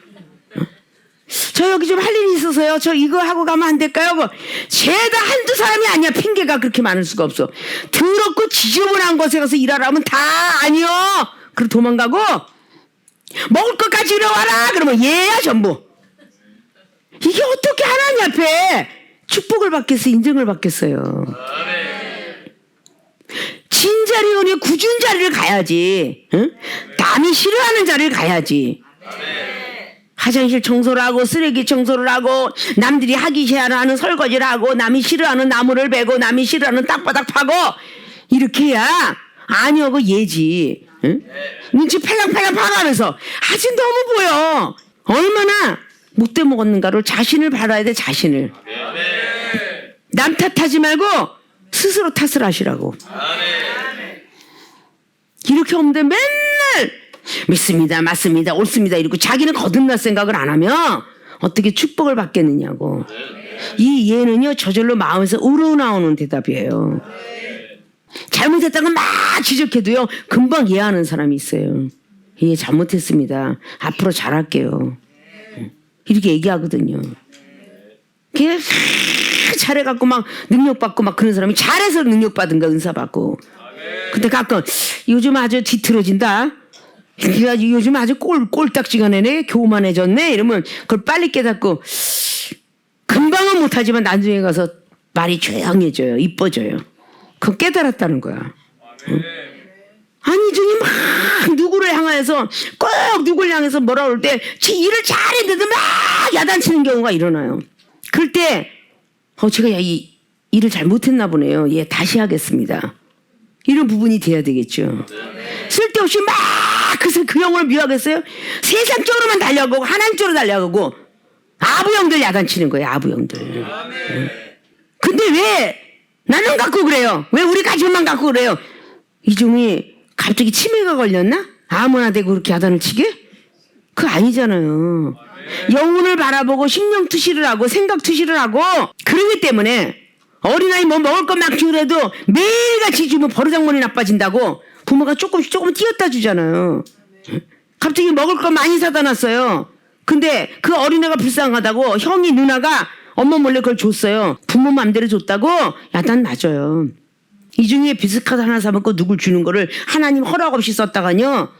저 여기 좀 할 일이 있어서요. 저 이거 하고 가면 안 될까요? 뭐 죄다 한두 사람이 아니야. 핑계가 그렇게 많을 수가 없어. 더럽고 지저분한 곳에 가서 일하라 하면 다 아니요. 그럼 도망가고 먹을 것까지 이려와라 그러면 얘야 전부. 이게 어떻게 하나님 앞에 축복을 받겠어요? 인정을 받겠어요? 진 자리 오니 굳은 자리를 가야지. 응? 남이 싫어하는 자리를 가야지. 화장실 청소를 하고 쓰레기 청소를 하고 남들이 하기 싫어하는 설거지를 하고 남이 싫어하는 나무를 베고 남이 싫어하는 땅바닥 파고 이렇게 해야 아니하고 얘지. 응? 눈치 팔랑팔랑 봐가면서 아직 너무 보여. 얼마나 못돼 먹었는가를 자신을 바라야 돼. 자신을. 남 탓하지 말고 스스로 탓을 하시라고. 이렇게 없는데 맨날 믿습니다 맞습니다 옳습니다 이러고 자기는 거듭날 생각을 안 하면 어떻게 축복을 받겠느냐고. 이 예는요 저절로 마음에서 우러나오는 대답이에요. 잘못했다고 막 지적해도요 금방 이해하는 사람이 있어요. 예 잘못했습니다 앞으로 잘할게요 이렇게 얘기하거든요. 그게 잘해갖고 막 능력받고 막 그런 사람이 잘해서 능력받은 거 은사받고. 근데 가끔 요즘 아주 뒤틀어진다 그래가지고 요즘 아주 꼴딱지근하네 교만해졌네 이러면 그걸 빨리 깨닫고 금방은 못하지만 나중에 가서 말이 조용해져요. 이뻐져요. 그거 깨달았다는 거야. 응? 아니 저기 막 누구를 향해서 꼭 누구를 향해서 뭐라 그럴 때 지 일을 잘했는데도 막 야단치는 경우가 일어나요. 그럴 때 제가 이 일을 잘 못했나 보네요. 예 다시 하겠습니다. 이런 부분이 돼야 되겠죠. 쓸데없이 막 그 영혼을 미워하겠어요? 세상적으로만 달려가고 하나님적으로 달려가고 아부형들 야단치는 거예요. 아부형들. 근데 왜 나는 갖고 그래요? 왜 우리 가족만 갖고 그래요? 이종이 갑자기 치매가 걸렸나? 아무나 대고 그렇게 야단을 치게? 그거 아니잖아요. 영혼을 바라보고 심령 투시를 하고 생각 투시를 하고 그러기 때문에 어린아이 뭐 먹을 것 막 주더라도 매일같이 주면 버르장머리 나빠진다고 부모가 조금 띄었다 주잖아요. 갑자기 먹을 거 많이 사다 놨어요. 근데 그 어린애가 불쌍하다고 형이 누나가 엄마 몰래 그걸 줬어요. 부모 맘대로 줬다고 야단 맞아요. 이 중에 비스킷 하나 사먹고 누굴 주는 거를 하나님 허락 없이 썼다가요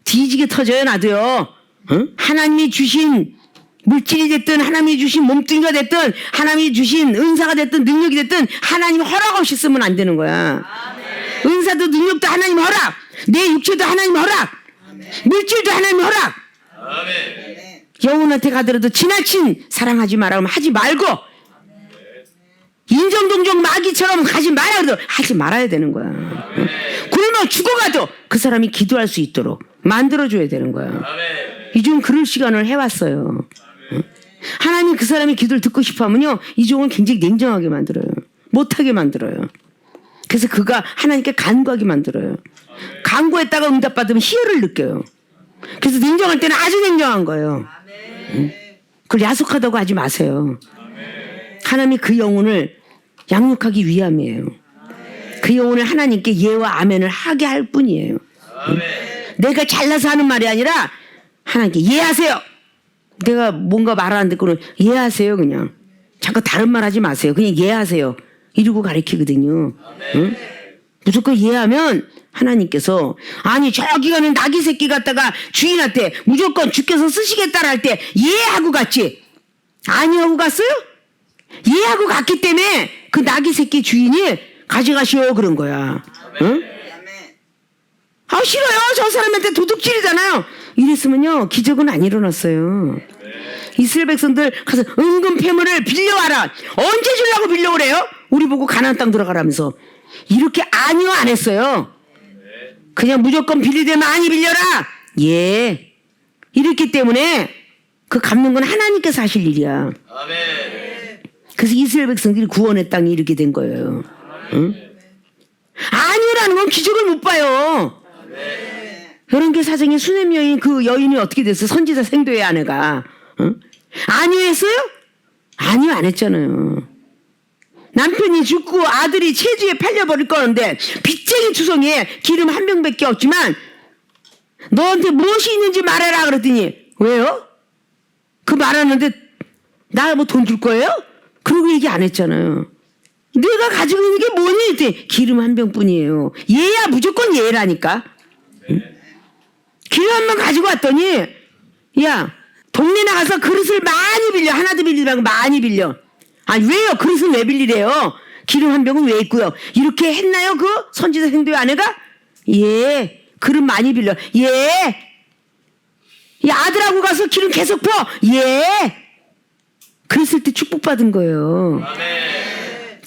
뒤지게 터져요. 나도요. 응? 하나님이 주신 물질이 됐든 하나님이 주신 몸뚱이가 됐든 하나님이 주신 은사가 됐든 능력이 됐든 하나님 허락 없이 쓰면 안 되는 거야. 은사도 능력도 하나님 허락, 내 육체도 하나님 허락, 물질도 하나님 허락. 영혼한테 가더라도 지나친 사랑하지 마라 하면 하지 말고 인정동정 마귀처럼 가지 마라 그래도 하지 말아야 되는 거야. 굶어 죽어가도 그 사람이 기도할 수 있도록 만들어줘야 되는 거야. 이종은 그럴 시간을 해왔어요. 하나님 그 사람의 기도를 듣고 싶어하면요 이종은 굉장히 냉정하게 만들어요. 못하게 만들어요. 그래서 그가 하나님께 간구하게 만들어요. 간구했다가 응답받으면 희열을 느껴요. 그래서 냉정할 때는 아주 냉정한 거예요. 그걸 야속하다고 하지 마세요. 하나님이 그 영혼을 양육하기 위함이에요. 그 영혼을 하나님께 예와 아멘을 하게 할 뿐이에요. 내가 잘나서 하는 말이 아니라 하나님께 예하세요. 내가 뭔가 말 안 듣고는 예하세요. 그냥 자꾸 다른 말 하지 마세요. 그냥 예하세요. 이러고 가르치거든요. 응? 무조건 예하면 하나님께서 아니 저기 가는 나귀 새끼 갖다가 주인한테 무조건 주께서 쓰시겠다라 할 때 예하고 갔지 아니하고 갔어요? 예하고 갔기 때문에 그 나귀 새끼 주인이 가져가시오 그런 거야. 응? 아 싫어요. 저 사람한테 도둑질이잖아요. 이랬으면요 기적은 안 일어났어요. 이스라엘 백성들 가서 은금 패물을 빌려와라. 언제 주려고 빌려오래요? 우리 보고 가나안 땅 들어가라면서 이렇게 아니요 안 했어요. 그냥 무조건 빌리되 많이 빌려라. 예. 이랬기 때문에 그 갚는 건 하나님께서 하실 일이야. 그래서 이스라엘 백성들이 구원의 땅이 이렇게 된 거예요. 응? 아니요라는 건 기적을 못 봐요. 열왕기 사정의 수넴 여인 그 여인이 어떻게 됐어요? 선지자 생도의 아내가. 응? 아니요 했어요? 아니요 안 했잖아요. 남편이 죽고 아들이 체주에 팔려버릴 거는데 빚쟁이 투성이에 기름 한 병밖에 없지만 너한테 무엇이 있는지 말해라 그랬더니 왜요? 그 말하는데 나 뭐 돈 줄 거예요? 그러고 얘기 안 했잖아요. 내가 가지고 있는 게 뭐니? 했더니 기름 한 병뿐이에요. 얘야 무조건 얘라니까. 응? 기름 한 병 가지고 왔더니 야 동네 나가서 그릇을 많이 빌려. 하나도 빌리지 말고 많이 빌려. 아니 왜요? 그릇은 왜 빌리래요? 기름 한 병은 왜 있고요? 이렇게 했나요? 그 선지자 생도의 아내가? 예. 그릇 많이 빌려. 예. 야 아들하고 가서 기름 계속 퍼. 예. 그랬을 때 축복받은 거예요.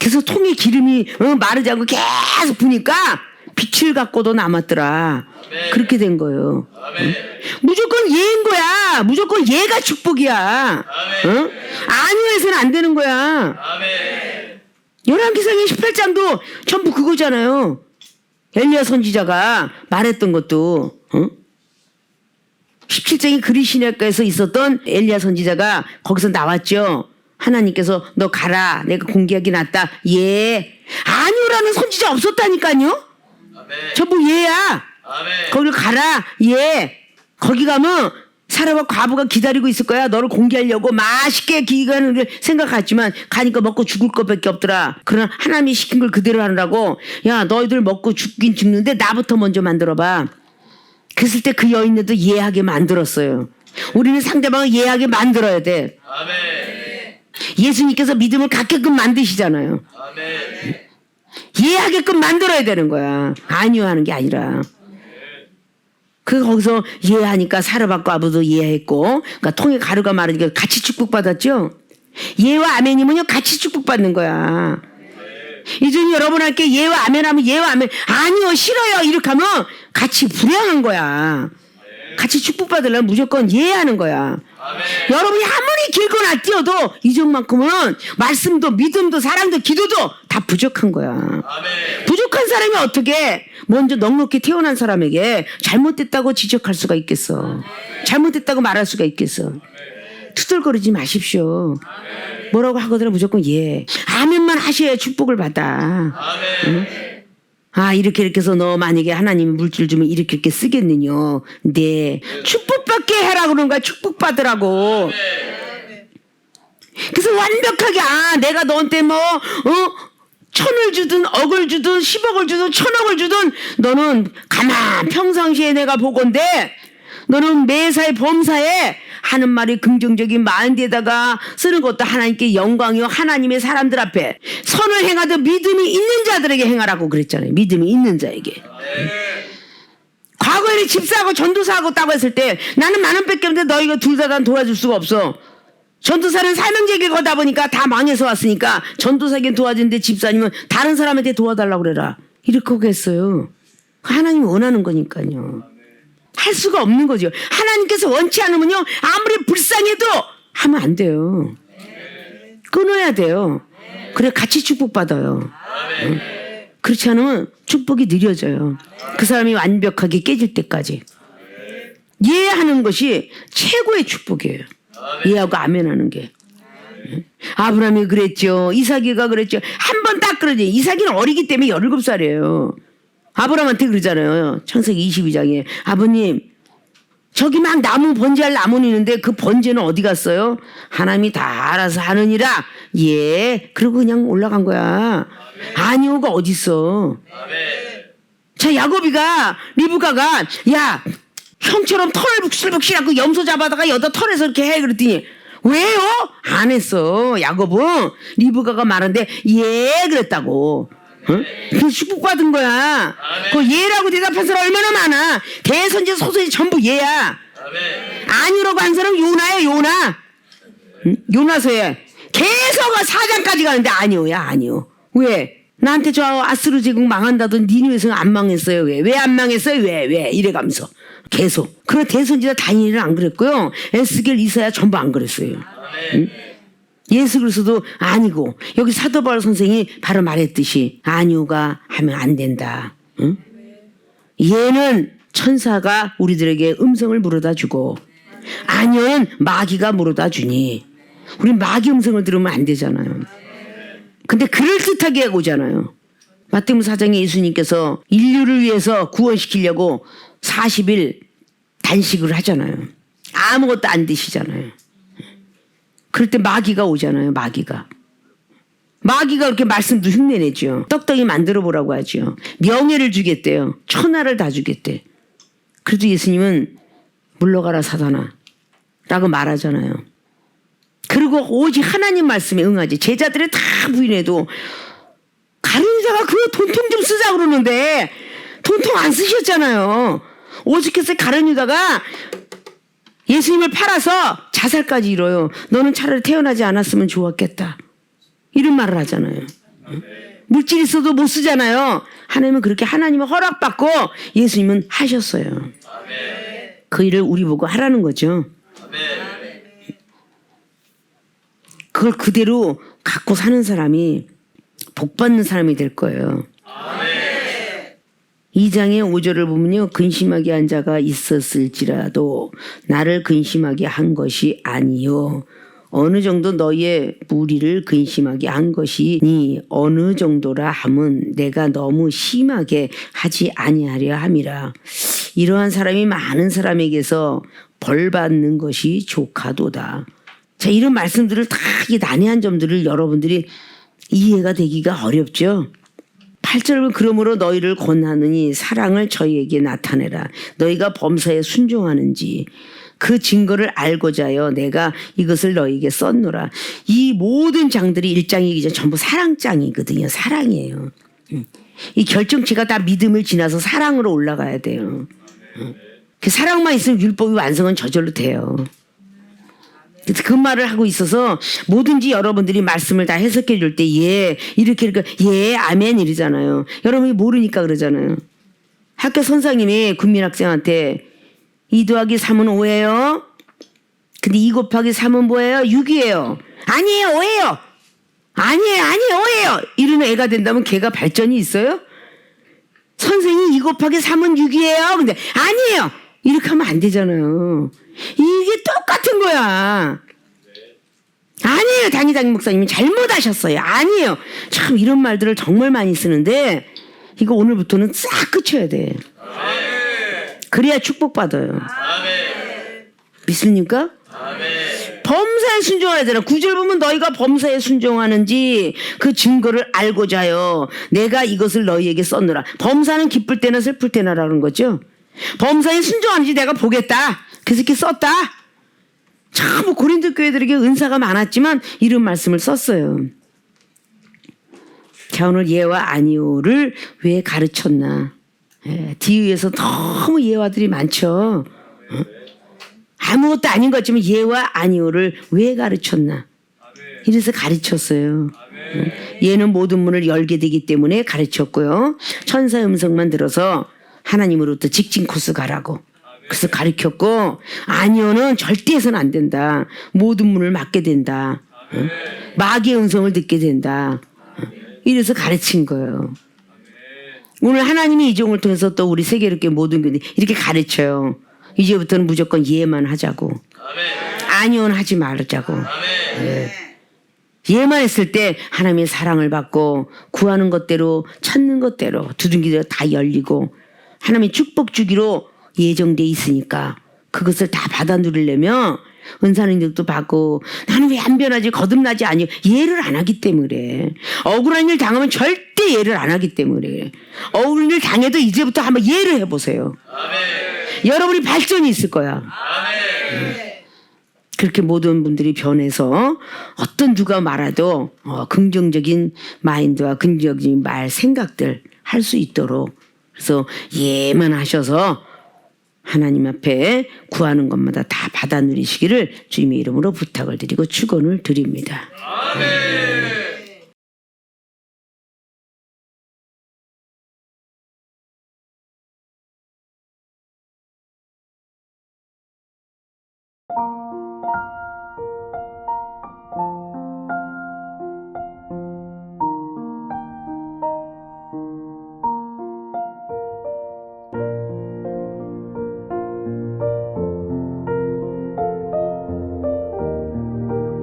그래서 통에 기름이 마르지 않고 계속 부니까 빛을 갖고도 남았더라. 그렇게 된 거예요. 응? 무조건 예인 거야. 무조건 예가 축복이야. 응? 아니오에서는 안 되는 거야. 열왕기상의 18장도 전부 그거잖아요. 엘리야 선지자가 말했던 것도 17장이 그리시네가에서 있었던 엘리야 선지자가 거기서 나왔죠. 하나님께서 너 가라. 내가 공개하기 낫다. 예. 아니오라는 선지자 없었다니까요. 전부 예야. 거기를 가라. 예. 거기 가면 사람과 과부가 기다리고 있을 거야. 너를 공개하려고 맛있게 기간을 생각했지만 가니까 먹고 죽을 것밖에 없더라. 그러나 하나님이 시킨 걸 그대로 하느라고 야 너희들 먹고 죽긴 죽는데 나부터 먼저 만들어봐. 그랬을 때 그 여인들도 이해하게 만들었어요. 우리는 상대방을 이해하게 만들어야 돼. 예수님께서 믿음을 갖게끔 만드시잖아요. 이해하게끔 만들어야 되는 거야. 아니요 하는 게 아니라. 거기서 이해하니까 사르밧과 아부도 이해했고, 그러니까 통에 가루가 마르니까 같이 축복받았죠. 예와 아멘이면요 같이 축복받는 거야. 이 중에 여러분한테 예와 아멘 하면 예와 아멘 아니요 싫어요 이렇게 하면 같이 불행한 거야. 같이 축복받으려면 무조건 예하는 거야. 여러분이 아무리 길거나 뛰어도 이전만큼은 말씀도 믿음도 사랑도 기도도 다 부족한 거야. 부족한 사람이 어떻게 먼저 넉넉히 태어난 사람에게 잘못됐다고 지적할 수가 있겠어. 잘못됐다고 말할 수가 있겠어. 투덜거리지 마십시오. 뭐라고 하거든 무조건 예. 아멘만 하셔야 축복을 받아. 응? 아 이렇게 해서 너 만약에 하나님이 물질 주면 이렇게 쓰겠느냐. 네. 축복받게 해라 그런 거야. 축복받으라고. 그래서 완벽하게 내가 너한테 뭐 1,000을 주든 억을 주든 10억을 주든 1,000억을 주든 너는 가만 평상시에 내가 보건대 너는 매사에 범사에 하는 말이 긍정적인 마인드에다가 쓰는 것도 하나님께 영광이요 하나님의 사람들 앞에 선을 행하듯 믿음이 있는 자들에게 행하라고 그랬잖아요. 믿음이 있는 자에게. 과거에 집사하고 전도사하고 따고 했을 때 나는 10,000원밖에 없는데 너희가 둘 다 난 도와줄 수가 없어. 전도사는 사명제길 거다 보니까 다 망해서 왔으니까 전도사에게 도와주는데 집사님은 다른 사람한테 도와달라고 그래라. 이렇게 하겠어요. 하나님이 원하는 거니까요. 할 수가 없는 거죠. 하나님께서 원치 않으면요 아무리 불쌍해도 하면 안 돼요. 끊어야 돼요. 그래 같이 축복받아요. 그렇지 않으면 축복이 느려져요. 그 사람이 완벽하게 깨질 때까지. 이해하는 것이 최고의 축복이에요. 이해하고 아멘하는 게. 아브라함이 그랬죠. 이삭이가 그랬죠. 한 번 딱 그러지. 이삭이는 어리기 때문에 17살이에요. 아브라함한테 그러잖아요. 창세기 22장에 아버님 저기 막 나무 번제할 나무는 있는데 그 번제는 어디 갔어요? 하나님이 다 알아서 하느니라. 예. 그러고 그냥 올라간 거야. 아니오가 어딨어. 자 야곱이가 리브가가 야 형처럼 털 북실북실하고 염소 잡아다가 여다 털에서 이렇게 해 그랬더니 왜요? 안 했어. 야곱은 리브가가 말하는데 예 그랬다고. 응? 그 축복받은 거야. 그 예라고 대답한 사람 얼마나 많아. 대선지 소선지 전부 예야. 아니라고 한 사람 요나야 요나. 응? 요나서에 계속 4장까지 가는데 아니오야 아니오. 왜? 나한테 저 아스루 제국 망한다던 니누에서 안 망했어요. 왜 안 망했어요? 왜 이래가면서 계속. 그런 대선지자 다니엘은 안 그랬고요. 에스겔 이사야 전부 안 그랬어요. 응? 예수 그리스도도 아니고 여기 사도 바울 선생이 바로 말했듯이 아니오가 하면 안 된다. 응? 얘는 천사가 우리들에게 음성을 물어다 주고 아니오는 마귀가 물어다 주니 우리 마귀 음성을 들으면 안 되잖아요. 근데 그럴듯하게 오잖아요. 마태복음 4장에 예수님께서 인류를 위해서 구원시키려고 40일 단식을 하잖아요. 아무것도 안 드시잖아요. 그럴 때 마귀가 오잖아요. 마귀가 그렇게 말씀도 흉내내죠. 떡덩이 만들어 보라고 하죠. 명예를 주겠대요. 천하를 다 주겠대. 그래도 예수님은 물러가라 사단아 라고 말하잖아요. 그리고 오직 하나님 말씀에 응하지. 제자들이 다 부인해도 가룟유다가 그거 돈통 좀 쓰자 그러는데 돈통 안 쓰셨잖아요. 오직해서 가룟유다가 예수님을 팔아서 자살까지 이뤄요. 너는 차라리 태어나지 않았으면 좋았겠다. 이런 말을 하잖아요. 물질 있어도 못 쓰잖아요. 하나님은 그렇게 하나님의 허락받고 예수님은 하셨어요. 그 일을 우리 보고 하라는 거죠. 그걸 그대로 갖고 사는 사람이 복받는 사람이 될 거예요. 2장의 5절을 보면요. 근심하게 한 자가 있었을지라도 나를 근심하게 한 것이 아니요. 어느 정도 너희의 무리를 근심하게 한 것이니 어느 정도라 함은 내가 너무 심하게 하지 아니하려 함이라. 이러한 사람이 많은 사람에게서 벌 받는 것이 조카도다. 자, 이런 말씀들을 다 이 난해한 점들을 여러분들이 이해가 되기가 어렵죠. 8절은 그러므로 너희를 권하느니 사랑을 저희에게 나타내라. 너희가 범사에 순종하는지 그 증거를 알고자 하여 내가 이것을 너희에게 썼노라. 이 모든 장들이 1장이기 전에 전부 사랑장이거든요. 사랑이에요. 이 결정체가 다 믿음을 지나서 사랑으로 올라가야 돼요. 그 사랑만 있으면 율법이 완성은 저절로 돼요. 그 말을 하고 있어서 뭐든지 여러분들이 말씀을 다 해석해 줄 때 예, 이렇게 예, 아멘 이러잖아요. 여러분이 모르니까 그러잖아요. 학교 선생님이 국민학생한테 2 더하기 3은 5예요. 근데 2 곱하기 3은 뭐예요? 6이에요. 아니에요, 5예요. 아니에요, 5예요. 이러면 애가 된다면 걔가 발전이 있어요? 선생님 2 곱하기 3은 6이에요. 근데 아니에요. 이렇게 하면 안 되잖아요. 이게 똑같은 거야. 아니에요. 당회장 목사님이 잘못하셨어요. 아니에요. 참 이런 말들을 정말 많이 쓰는데 이거 오늘부터는 싹 그쳐야 돼. 그래야 축복받아요. 믿습니까? 범사에 순종해야 되나. 9절 보면 너희가 범사에 순종하는지 그 증거를 알고자 하여 내가 이것을 너희에게 썼노라. 범사는 기쁠 때나 슬플 때나라는 거죠. 범사에 순종하는지 내가 보겠다. 그래서 이렇게 썼다. 참 고린도 교회들에게 은사가 많았지만 이런 말씀을 썼어요. 자, 오늘 예와 아니오를 왜 가르쳤나. 뒤에서 너무 예화들이 많죠. 아무것도 아닌 것 같지만 예와 아니오를 왜 가르쳤나. 이래서 가르쳤어요. 얘는 모든 문을 열게 되기 때문에 가르쳤고요. 천사의 음성만 들어서 하나님으로부터 직진 코스 가라고. 그래서 가르쳤고, 아니오는 절대 해서는 안 된다. 모든 문을 막게 된다. 마귀의 음성을 듣게 된다. 이래서 가르친 거예요. 오늘 하나님이 이 종을 통해서 또 우리 세계롭게 모든 교회 이렇게 가르쳐요. 이제부터는 무조건 예만 하자고. 아니오는 하지 말자고. 예만 했을 때 하나님의 사랑을 받고 구하는 것대로 찾는 것대로 두둥기대로 다 열리고 하나님의 축복 주기로 예정돼 있으니까 그것을 다 받아 누리려면 은사능력도 받고 나는 왜 안 변하지 거듭나지 아니요. 예를 안 하기 때문에 억울한 일 당하면 절대 예를 안 하기 때문에 억울한 일 당해도 이제부터 한번 예를 해보세요. 여러분이 발전이 있을 거야. 그렇게 모든 분들이 변해서 어떤 누가 말해도 긍정적인 마인드와 긍정적인 말 생각들 할 수 있도록 그래서 예만 하셔서 하나님 앞에 구하는 것마다 다 받아 누리시기를 주님의 이름으로 부탁을 드리고 축원을 드립니다. 아멘.